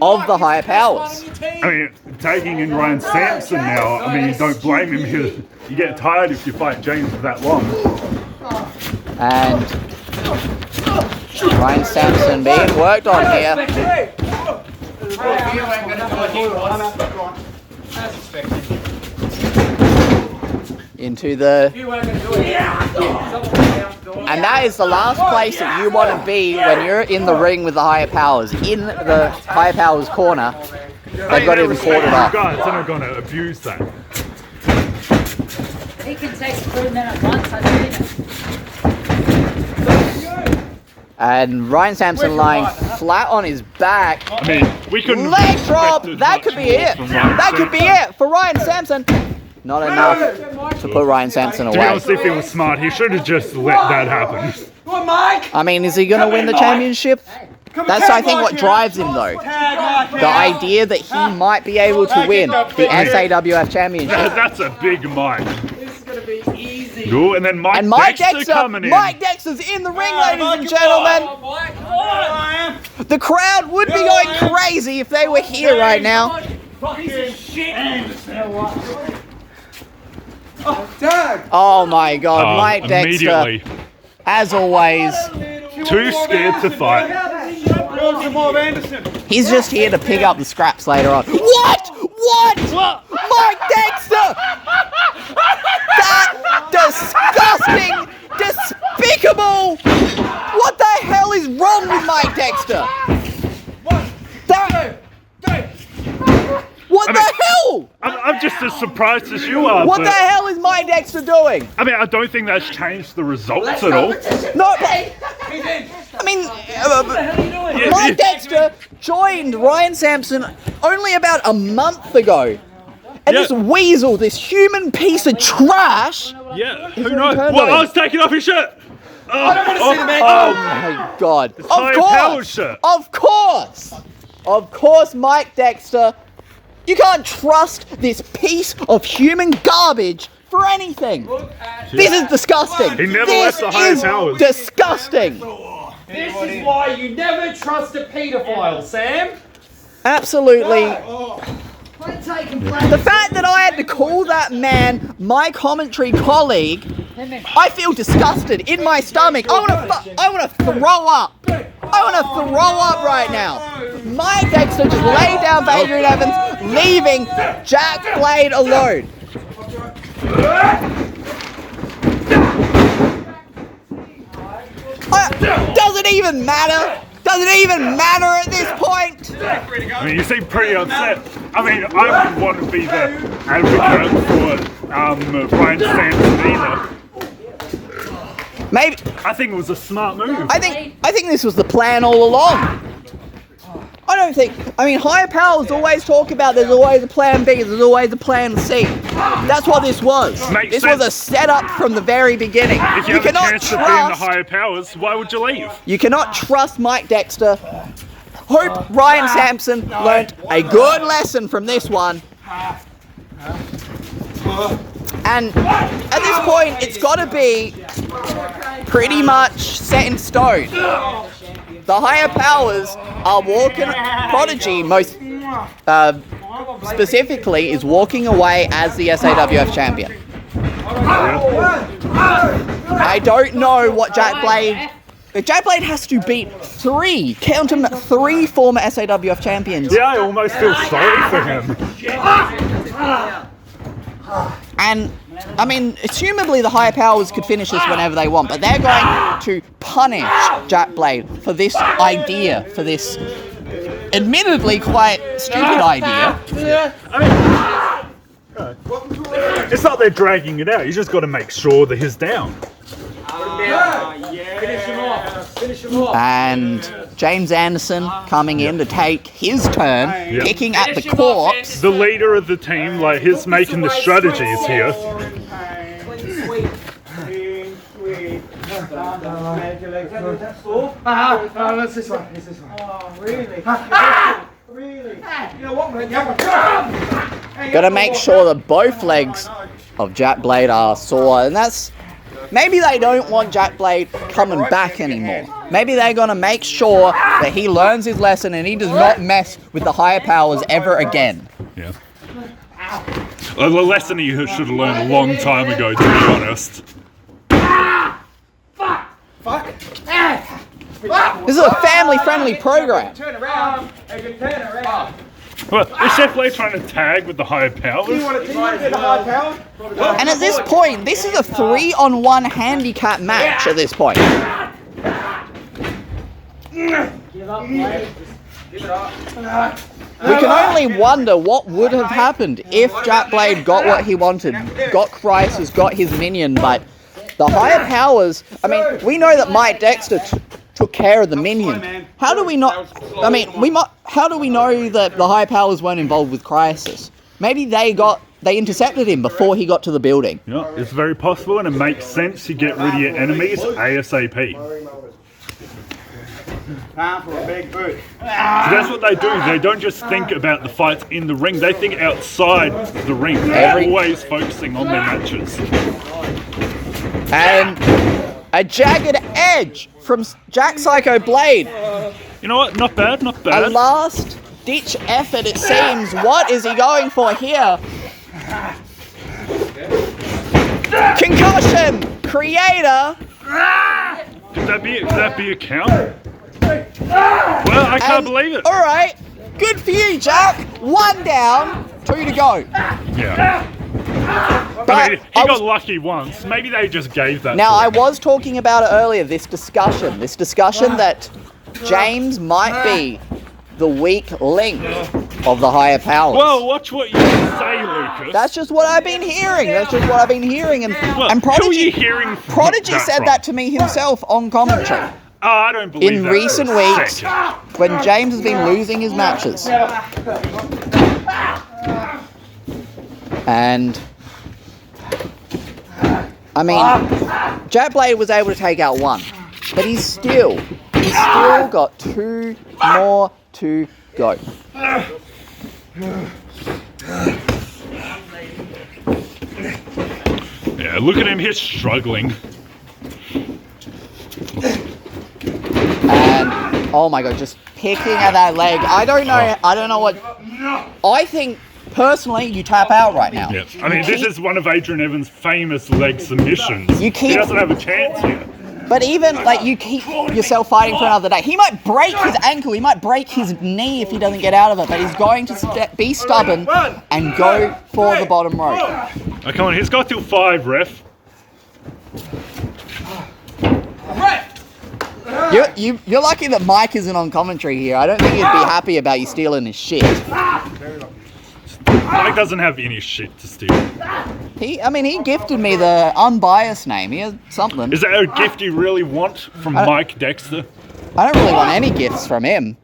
A: of the Higher Powers.
B: I mean, tagging in Ryan Sampson now, I mean, you don't blame him. You get tired if you fight James for that long.
A: And Ryan Sampson being worked on here. into the... And that is the last place that you want to be when you're in the ring with the higher powers. In the higher powers corner, they've got him quartered off.
B: Guys that are going to abuse that.
C: He can take 3 men at once, I think.
A: And Ryan Sampson lying flat on his back.
B: I mean, we couldn't...
A: Leg drop! That could be it! That could be it for Ryan Sampson! Not enough to put Ryan Sampson
B: To be
A: away.
B: honest, if he was smart, he should have just let that happen.
A: I mean, is he going to win the championship? That's, I think, what drives him, though. The idea that he might be able to win the SAWF championship.
B: That's a big mic. Ooh, and then
A: And
B: Mike Dexter coming in.
A: Mike Dexter's in the ring, ladies and gentlemen. The crowd would be going crazy if they were here right now. Oh my God, Mike Dexter,
B: Immediately.
A: as always,
B: Too scared to fight.
A: he's just here to pick up the scraps later on. What? Mike Dexter! That disgusting, despicable! What the hell is wrong with Mike Dexter? What the hell?
B: I'm just as surprised as you are.
A: What
B: but,
A: the hell is Mike Dexter doing?
B: I mean, I don't think that's changed the results at all.
A: No, I mean, Mike Dexter joined Ryan Sampson only about a month ago. And this weasel, this human piece of trash.
B: Yeah, who knows? Well, I was taking off his shirt.
A: Oh my God. Of course, Mike Dexter. You can't trust this piece of human garbage for anything. This is disgusting.
B: He never left the higher powers.
A: Disgusting.
E: This is why you never trust a paedophile, Sam.
A: Absolutely. The fact that I had to call that man my commentary colleague, I feel disgusted in my stomach. I want to throw up. I want to throw up right now. Mike Dexter just laid down for Adrian Evans, leaving Jack Blade alone. Doesn't even matter. Doesn't even matter at this point.
B: I mean, you seem pretty upset. I mean, I wouldn't want to be the advocate for Ryan Sampson either.
A: Maybe.
B: I think it was a smart move.
A: I think this was the plan all along. I mean, higher powers always talk about there's always a plan B, there's always a plan C. That's what this was.
B: Makes
A: this was a setup from the very beginning.
B: If you have a chance to be in the higher powers, why would you leave?
A: You cannot trust Mike Dexter. Hope Ryan Sampson learnt a good lesson from this one. And at this point, it's got to be pretty much set in stone. The higher powers are walking. Prodigy, most specifically, is walking away as the SAWF champion. I don't know what Jack Blade. Jack Blade has to beat 3 former SAWF champions.
B: Yeah, I almost feel sorry for him.
A: And, I mean, assumably the higher powers could finish this whenever they want, but they're going to punish Jack Blade for this idea, for this admittedly quite stupid idea.
B: It's not they're dragging it out, you just got to make sure that he's down.
E: Finish him off.
A: And James Anderson coming in to take his turn, picking at the corpse.
B: The leader of the team, like, he's making the strategies here.
E: That's this one. Oh, really? Really? You know what, mate?
A: Gotta make sure that both legs of Jack Blade are sore, and that's... Maybe they don't want Jack Blade coming back anymore. Maybe they're gonna make sure that he learns his lesson and he does not mess with the higher powers ever again.
B: Yeah. A lesson he should have learned a long time ago, to be honest.
A: This is a family-friendly program.
E: Turn around. I can turn around.
B: Well, is Chef Blade trying to tag with the higher powers?
A: And at this point, this is a 3-on-1 handicap match at this point.
G: Give up, Blade.
A: We can only wonder what would have happened if Jack Blade got what he wanted, got Crisis, got his minion, but the higher powers, I mean, we know that Mike Dexter took care of the minion. How do we not, I mean, how do we know that the higher powers weren't involved with Crisis? Maybe they intercepted him before he got to the building.
B: Yeah, it's very possible, and it makes sense to get rid of your enemies ASAP.
E: Time for a big boot.
B: So that's what they do. They don't just think about the fights in the ring. They think outside the ring. They're always focusing on their matches.
A: And a jagged edge from Jack Psycho Blade.
B: You know what? Not bad, not
A: A
B: bad.
A: last-ditch effort, it seems. What is he going for here? Concussion! Creator!
B: Could that be a count? Well, I can't believe it.
A: Alright, good for you, Jack. 1 down, 2 to go.
B: Yeah.
A: But
B: I mean, he got lucky once. Maybe they just gave that
A: now,
B: to
A: I
B: him.
A: was talking about it earlier, this discussion that James might be the weak link of the higher powers.
B: Well, watch what you say, Lucas.
A: That's just what I've been hearing. And
B: Well,
A: and
B: who are you
A: Prodigy,
B: hearing
A: Prodigy said
B: from?
A: that to me himself on commentary.
B: Oh, I don't believe
A: In
B: that
A: recent
B: for a
A: weeks,
B: second.
A: when James has been losing his matches. And I mean, Jack Blade was able to take out 1, but he's still got 2 more to go.
B: Yeah, look at him, he's struggling.
A: And oh my god, just picking at that leg. I don't know what. I think personally, you tap out right now.
B: Yeah. I mean, this is one of Adrian Evans' famous leg submissions.
A: You keep-
B: He doesn't have a chance here.
A: But even like you keep yourself fighting for another day. He might break his ankle, he might break his knee if he doesn't get out of it, but he's going to be stubborn and go for the bottom rope.
B: Oh, come on, he's got till 5, ref.
A: You're lucky that Mike isn't on commentary here. I don't think he'd be happy about you stealing his shit.
B: Mike doesn't have any shit to steal.
A: He gifted me the unbiased name. He has something.
B: Is that a gift you really want from Mike Dexter?
A: I don't really want any gifts from him.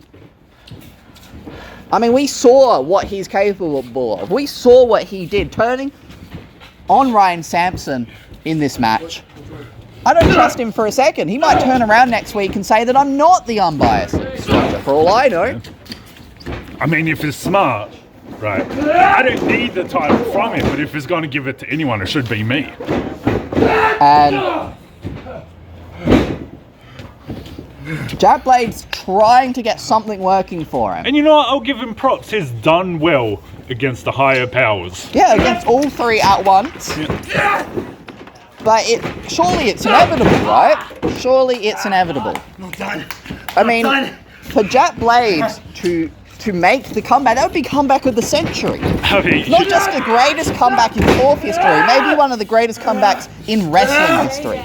A: I mean, we saw what he's capable of. We saw what he did, turning on Ryan Sampson in this match. I don't trust him for a second. He might turn around next week and say that I'm not the unbiased instructor, for all I know.
B: I mean, if he's smart, right? I don't need the title from him, but if he's going to give it to anyone, it should be me.
A: And Jack Blade's trying to get something working for him.
B: And you know what? I'll give him props. He's done well against the higher powers.
A: Yeah, against all 3 at once.
B: Yeah.
A: But surely it's inevitable, right? Surely it's inevitable.
D: Not done.
A: I mean, for Jack Blade to make the comeback, that would be comeback of the century.
B: I mean,
A: Not just the greatest comeback in Sawf history, maybe one of the greatest comebacks in wrestling history.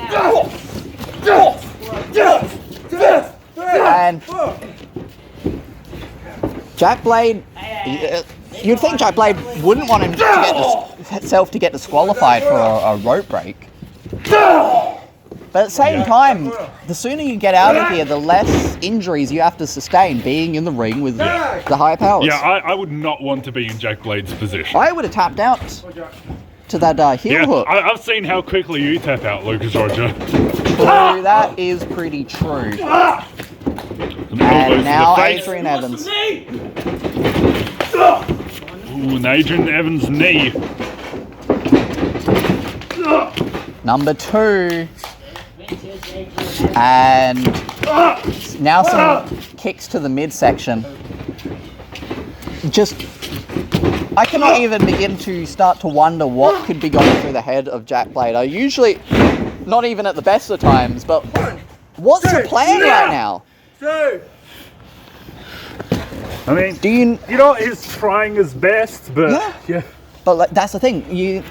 A: And Jack Blade, you'd think Jack Blade wouldn't want him to get himself to get disqualified for a rope break. But at the same time, the sooner you get out of here, the less injuries you have to sustain being in the ring with the higher powers.
B: yeah, I would not want to be in Jack Blade's position.
A: I would have tapped out to that heel
B: Yeah,
A: hook.
B: I've seen how quickly you tap out, Lucas Roger.
A: True, that is pretty true. And now Adrian Evans.
B: Ooh, an Adrian Evans knee.
A: Number 2. And now some kicks to the midsection. I cannot even begin to start to wonder what could be going through the head of Jack Blade. I usually, not even at the best of times, but what's the plan right now?
B: I mean, he's trying his best, but yeah.
A: But like, that's the thing. You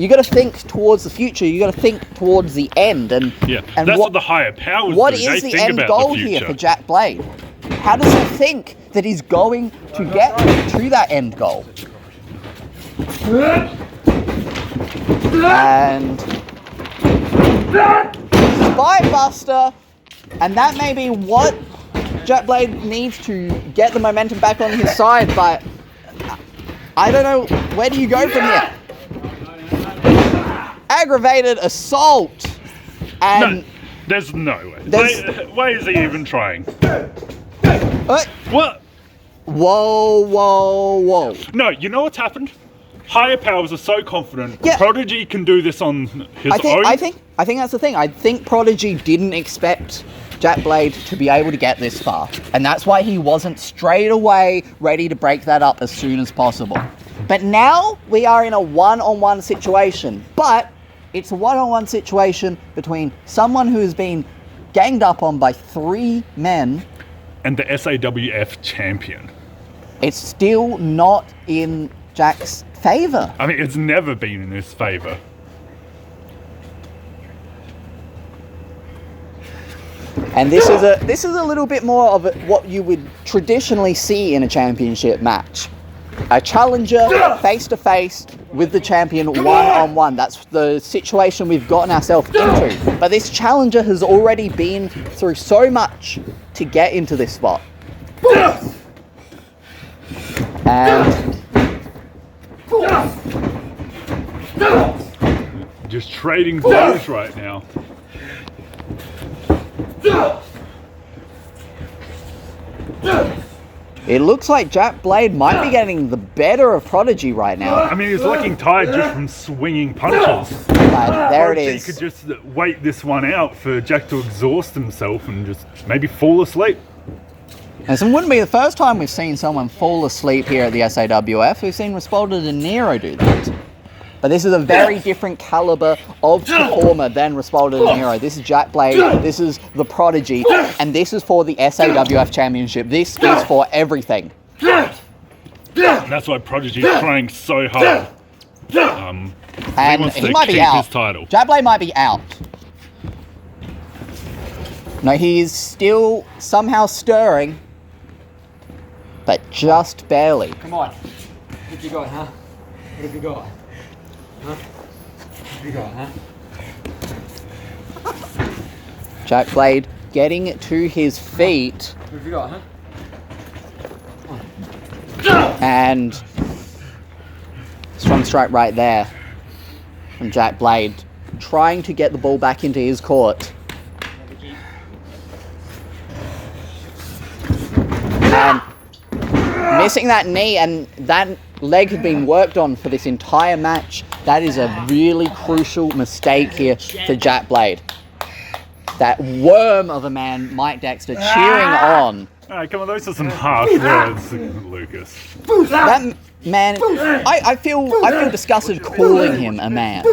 A: got to think towards the future. You got to think towards the end, and
B: and that's what the higher powers
A: What
B: do.
A: is
B: They
A: the
B: think
A: end
B: about
A: goal
B: the
A: here
B: future.
A: for Jack Blade? How does he think that he's going to get to that end goal? And Spinebuster, and that may be what Jack Blade needs to get the momentum back on his side, but I don't know, where do you go from here? Aggravated assault, and
B: no, there's no way. Why is he even trying? What?
A: Whoa.
B: No, you know what's happened? Higher powers are so confident. Prodigy can do this on his own.
A: I think that's the thing. I think Prodigy didn't expect Jack Blade to be able to get this far, and that's why he wasn't straight away ready to break that up as soon as possible. But now we are in a one-on-one situation, but it's a one-on-one situation between someone who has been ganged up on by 3 men
B: and the SAWF champion.
A: It's still not in Jack's favor.
B: I mean, it's never been in his favor.
A: And this is a little bit more of what you would traditionally see in a championship match. A challenger face to face with the champion one-on-one. That's the situation we've gotten ourselves into. But this challenger has already been through so much to get into this spot. And
B: just trading blows right now.
A: it looks like Jack Blade might be getting the better of Prodigy right now.
B: I mean, he's looking tired just from swinging punches.
A: But there it
B: Prodigy
A: is.
B: could just wait this one out for Jack to exhaust himself and just maybe fall asleep.
A: And it wouldn't be the first time we've seen someone fall asleep here at the SAWF. We've seen Respalded and Nero do that. But this is a very different caliber of performer than Respalded and Nero. This is Jack Blade, this is the Prodigy, and this is for the SAWF Championship. This is for everything.
B: That's why Prodigy's trying so hard.
A: And
B: wants
A: he
B: to
A: might be
B: keep
A: out.
B: his title.
A: Jack Blade might be out. No, he's still somehow stirring, but just barely.
F: Come on. What have you got, huh? What have you got? Huh? What have you got, huh?
A: Jack Blade getting to his feet.
F: What have you got, huh?
A: And strong strike right there from Jack Blade, trying to get the ball back into his court. And missing that knee, and that leg had been worked on for this entire match. That is a really crucial mistake here for Jack Blade. That worm of a man, Mike Dexter, cheering on.
B: Alright, come on, those are some harsh words, Lucas.
A: That man, I feel disgusted calling him a man.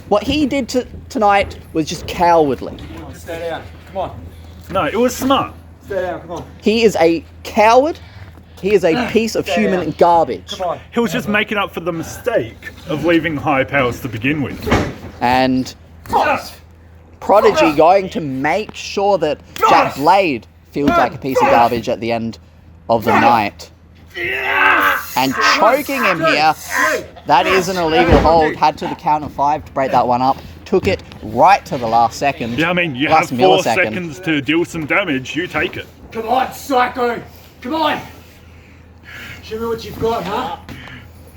A: What he did tonight was just cowardly.
F: Come on, stay down. Come on.
B: No, it was smart.
F: Stay down, come on.
A: He is a coward. He is a piece of human garbage.
F: Come on.
B: He was just making up for the mistake of leaving high powers to begin with.
A: And Prodigy going to make sure that Jack Blade feels like a piece of garbage at the end of the night. And choking him here. That is an illegal hold. Had to the count of 5 to break that one up. Took it right to the last second.
B: Yeah, I mean, you
A: last
B: have 4
A: millisecond.
B: seconds to deal some damage, you take it.
D: Come on, Psycho! Come on!
F: Show me what you've got, huh?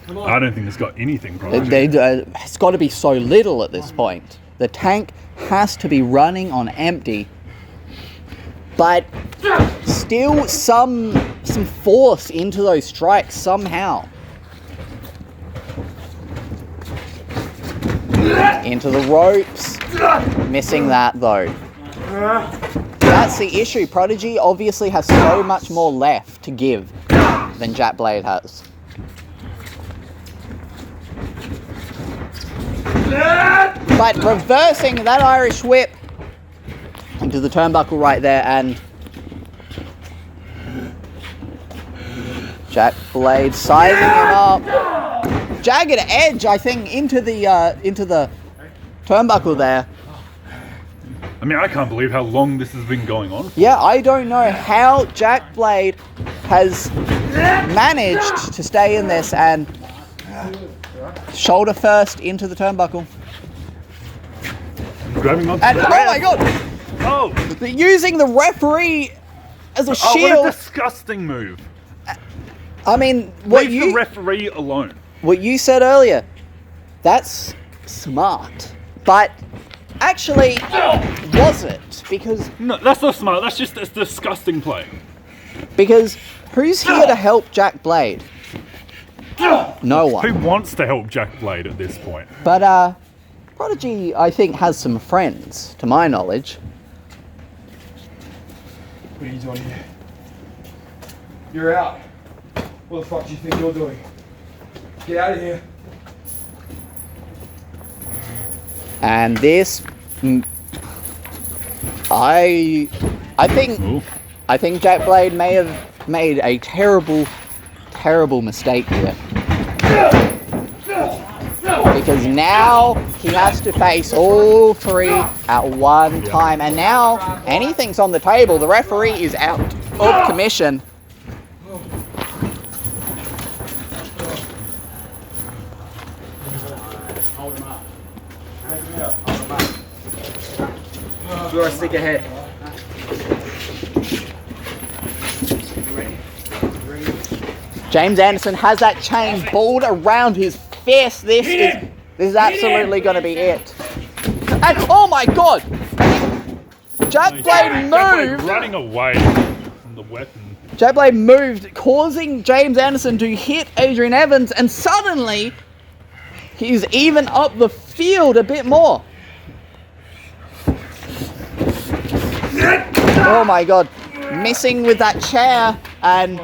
F: Come on.
B: I don't think it's got anything, Prodigy.
A: It's got to be so little at this point. The tank has to be running on empty. But still some force into those strikes somehow. Into the ropes. Missing that though. That's the issue. Prodigy obviously has so much more left to give than Jack Blade has. But reversing that Irish whip into the turnbuckle right there, and Jack Blade sizing him up. Jagged edge, I think, into the turnbuckle there.
B: I mean, I can't believe how long this has been going on.
A: Yeah, I don't know how Jack Blade has managed to stay in this and shoulder first into the turnbuckle.
B: Grabbing onto
A: And
B: the
A: oh my god!
B: Oh!
A: They're using the referee as a
B: Oh,
A: shield.
B: what a disgusting move.
A: I mean, what
B: Leave the referee alone.
A: What you said earlier, that's smart. But actually, was it?
B: No, that's not smart. That's just a disgusting play.
A: Because who's here to help Jack Blade? No one.
B: Who wants to help Jack Blade at this point?
A: But Prodigy, I think, has some friends, to my knowledge.
E: What are you doing here? You're out. What the fuck do you think you're doing? Get out of here.
A: And this, I think Jack Blade may have made a terrible mistake here. Because now he has to face all three at one time, and now anything's on the table. The referee is out of commission.
E: You're a stick ahead.
A: James Anderson has that chain balled around his fist. This is absolutely going to be it. And oh my god! Jack Blade moved.
B: Running away from the weapon.
A: Jack Blade moved, causing James Anderson to hit Adrian Evans, and suddenly he's even up the field a bit more. Oh my god, missing with that chair, and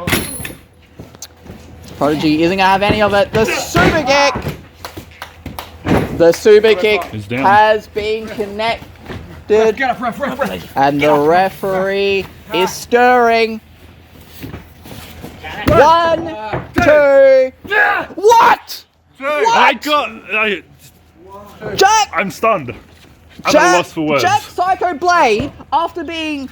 A: Prodigy isn't going to have any of it. The super kick! The super kick has been connected, and the referee is stirring. 1, 2. What? Jack!
B: I'm stunned. I'm at a loss for words.
A: Jack Psycho Blade, after being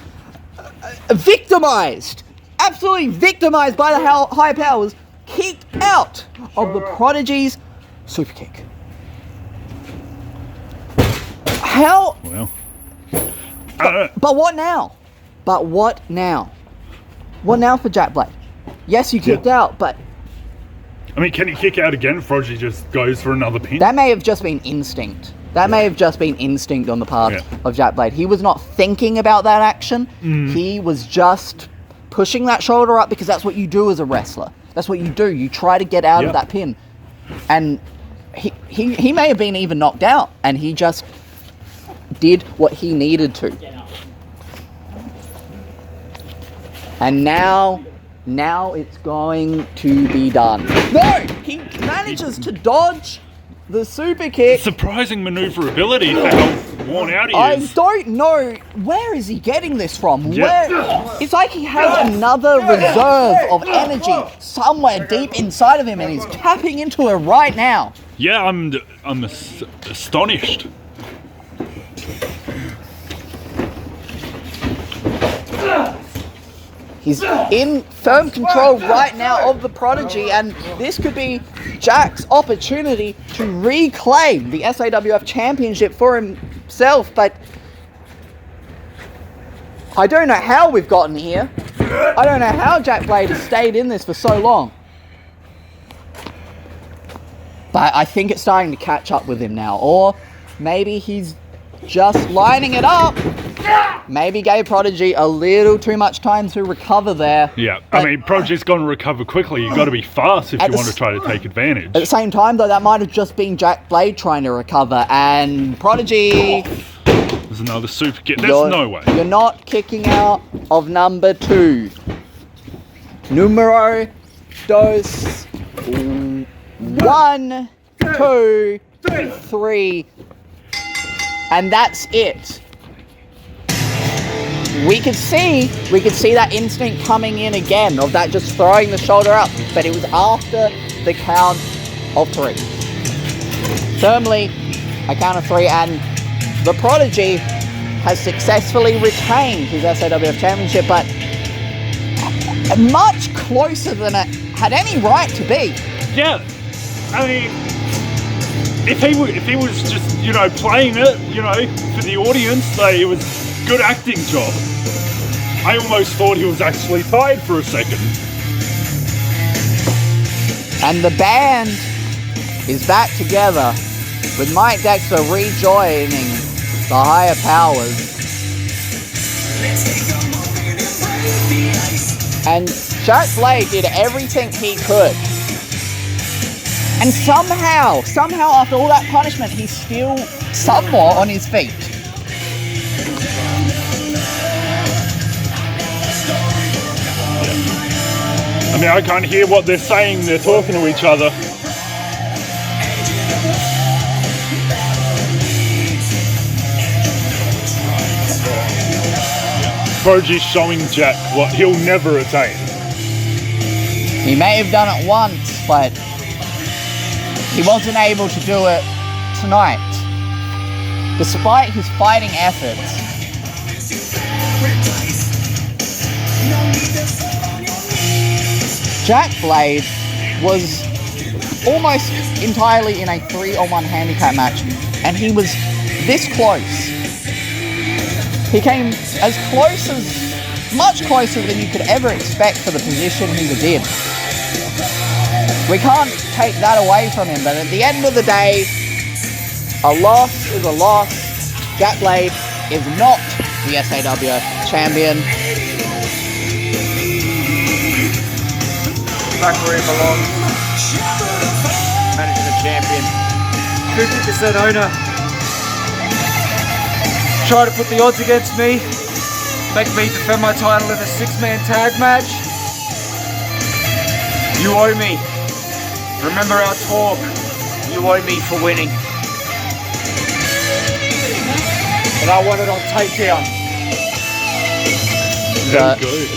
A: victimized, absolutely victimized by the high powers, kicked out of the Prodigy's super kick. How?
B: Well,
A: But what now? But what now? What now for Jack Blade? Yes, you kicked out, but
B: I mean, can he kick out again? Prodigy just goes for another pin.
A: that may have just been instinct. That may have just been instinct on the part of Jack Blade. He was not thinking about that action. He was just pushing that shoulder up because that's what you do as a wrestler. That's what you do. You try to get out of that pin. And he may have been even knocked out, and he just did what he needed to. And now it's going to be done. No! He manages to dodge the super kick.
B: Surprising maneuverability for how worn out he is.
A: I don't know, where is he getting this from? Where? It's like he has another reserve of energy somewhere deep inside of him, and he's tapping into it right now.
B: Yeah, I'm astonished.
A: He's in firm control right now of the Prodigy, and this could be Jack's opportunity to reclaim the SAWF Championship for himself, but I don't know how we've gotten here. I don't know how Jack Blade has stayed in this for so long. But I think it's starting to catch up with him now, or maybe he's just lining it up. Maybe gave Prodigy a little too much time to recover there.
B: Yeah, I mean, Prodigy's going to recover quickly. You've got to be fast if you want to try to take advantage.
A: At the same time, though, that might have just been Jack Blade trying to recover, and Prodigy...
B: There's another super kick. There's no way.
A: You're not kicking out of number 2. Numero dos. 1, 2, 3. And that's it. we could see that instinct coming in again of that just throwing the shoulder up, but it was after the count of 3. Firmly a count of 3, and the Prodigy has successfully retained his SAWF Championship, but much closer than it had any right to be.
B: Yeah, I mean, if he was just, you know, playing it, you know, for the audience, like, it was a good acting job. I almost thought he was actually tied for a second.
A: And the band is back together, with Mike Dexter rejoining the higher powers. And Jack Blade did everything he could. And somehow after all that punishment, he's still somewhat on his feet.
B: I mean, I can't hear what they're saying. They're talking to each other. Prodigy's showing Jack what he'll never attain.
A: He may have done it once, but he wasn't able to do it tonight. Despite his fighting efforts, Jack Blade was almost entirely in a 3-on-1 handicap match, and he was this close. He came as close as, much closer than you could ever expect for the position he was in. We can't take that away from him, but at the end of the day, a loss is a loss. Jack Blade is not the SAWF champion.
E: Back where he belongs. Managing the champion. 50% owner. Try to put the odds against me. Make me defend my title in a 6-man tag match. You owe me. Remember our talk. You owe me for winning. And I want it on takedown.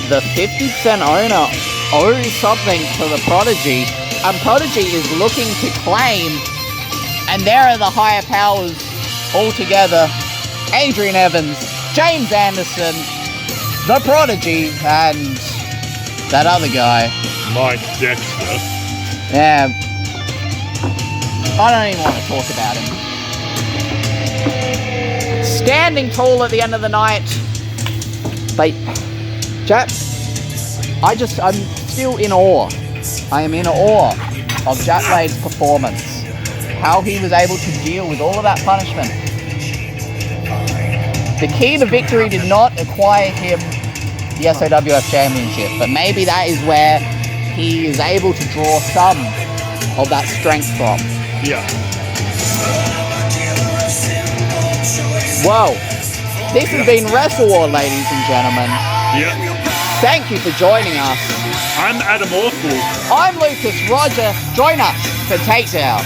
A: The 50% owner owes something to the Prodigy, and Prodigy is looking to claim, and there are the higher powers all together. Adrian Evans, James Anderson, the Prodigy, and that other guy.
B: Mike Dexter.
A: Yeah. I don't even want to talk about him. Standing tall at the end of the night. But, Jack, I'm still in awe. I am in awe of Jack Blade's performance. How he was able to deal with all of that punishment. The key to victory did not acquire him the SAWF Championship, but maybe that is where he is able to draw some of that strength from.
B: Yeah.
A: Whoa. This has been WrestleWar, ladies and gentlemen.
B: Yeah.
A: Thank you for joining us.
B: I'm Adam Orful.
A: I'm Lucas Roger. Join us for Takedown.